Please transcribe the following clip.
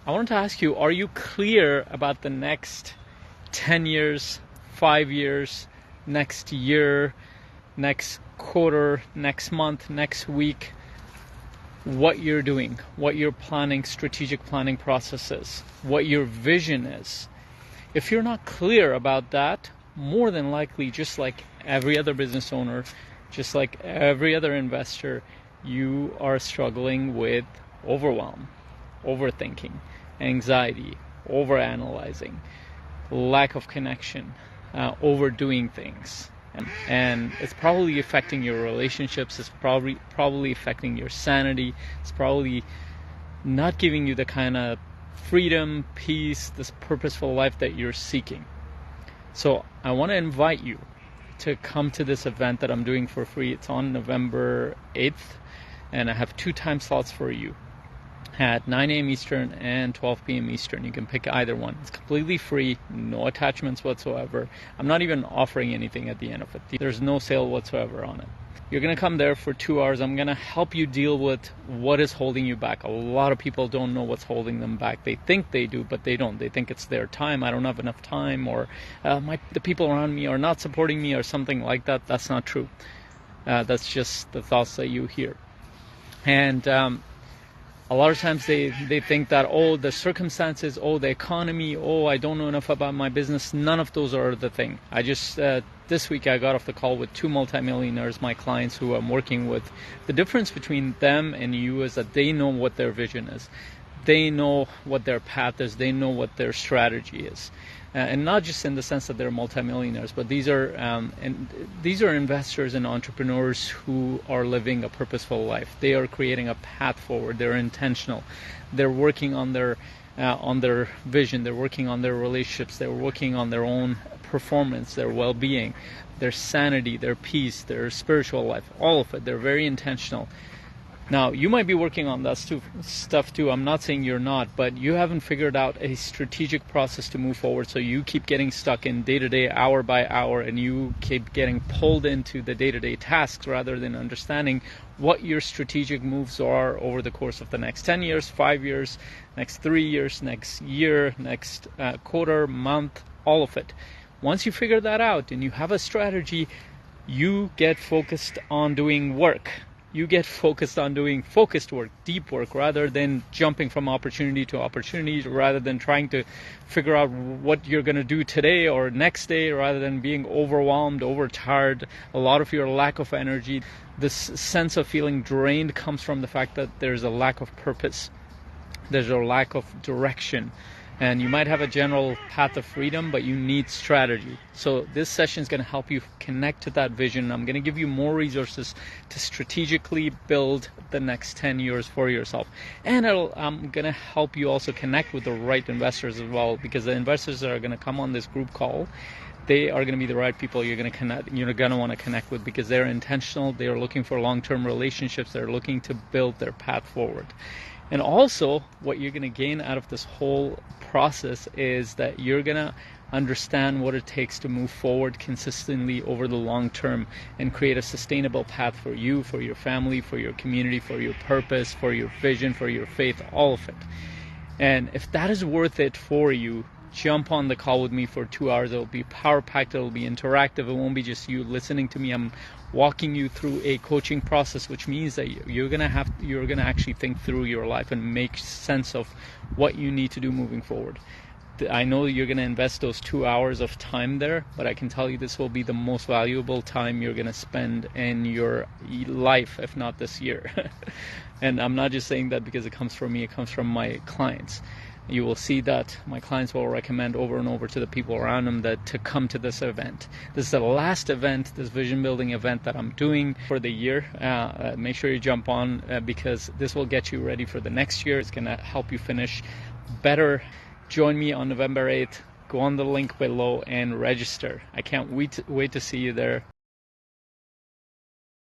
I wanted to ask you, are you clear about the next 10 years, 5 years, next year, next quarter, next month, next week, what you're doing, what your planning, strategic planning process is, what your vision is? If you're not clear about that, more than likely, just like every other business owner, just like every other investor, you are struggling with overwhelm, overthinking, anxiety, overanalyzing, lack of connection, overdoing things. And it's probably affecting your relationships, it's probably affecting your sanity, it's probably not giving you the kind of freedom, peace, this purposeful life that you're seeking. So I want to invite you to come to this event that I'm doing for free. It's on November 8th, and I have 2 time slots for you at 9 a.m. Eastern and 12 p.m. Eastern. You can pick either one. It's completely free, no attachments whatsoever. I'm not even offering anything at the end of it. There's no sale whatsoever on it. You're going to come there for 2 hours. I'm going to help you deal with what is holding you back. A lot of people don't know what's holding them back. They think they do, but they don't. They think it's their time. I don't have enough time, or the people around me are not supporting me, or something like that. That's not true. That's just the thoughts that you hear. And a lot of times they think that, oh, the circumstances, oh, the economy, oh, I don't know enough about my business. None of those are the thing. I just, this week I got off the call with 2 multimillionaires, my clients who I'm working with. The difference between them and you is that they know what their vision is. They know what their path is. They know what their strategy is. And not just in the sense that they're multimillionaires, but these are investors and entrepreneurs who are living a purposeful life. They are creating a path forward. They're intentional. They're working on their vision. They're working on their relationships. They're working on their own performance, their well-being, their sanity, their peace, their spiritual life, all of it. They're very intentional. Now, you might be working on that stuff too. I'm not saying you're not, but you haven't figured out a strategic process to move forward. So you keep getting stuck in day-to-day, hour by hour, and you keep getting pulled into the day-to-day tasks rather than understanding what your strategic moves are over the course of the next 10 years, 5 years, next 3 years, next year, next quarter, month, all of it. Once you figure that out and you have a strategy, you get focused on doing work. You get focused on doing focused work, deep work, rather than jumping from opportunity to opportunity, rather than trying to figure out what you're going to do today or next day, rather than being overwhelmed, overtired. A lot of your lack of energy, this sense of feeling drained, comes from the fact that there's a lack of purpose. There's a lack of direction. And you might have a general path of freedom, but you need strategy. So this session is going to help you connect to that vision. I'm going to give you more resources to strategically build the next 10 years for yourself. And I'm going to help you also connect with the right investors as well, because the investors that are going to come on this group call, they are going to be the right people you're going to want to connect with, because they're intentional. They are looking for long-term relationships. They're looking to build their path forward. And also, what you're going to gain out of this whole process is that you're going to understand what it takes to move forward consistently over the long term and create a sustainable path for you, for your family, for your community, for your purpose, for your vision, for your faith, all of it. And if that is worth it for you, jump on the call with me for 2 hours. It'll be power-packed. It'll be interactive. It won't be just you listening to me. I'm walking you through a coaching process, which means that you're gonna actually think through your life and make sense of what you need to do moving forward. I know you're going to invest those 2 hours of time there, but I can tell you this will be the most valuable time you're going to spend in your life, if not this year. And I'm not just saying that because it comes from me, it comes from my clients. You will see that my clients will recommend over and over to the people around them that to come to this event. This is the last event, this vision building event that I'm doing for the year. Make sure you jump on because this will get you ready for the next year. It's going to help you finish better. Join me on November 8th. Go on the link below and register. I can't wait to see you there.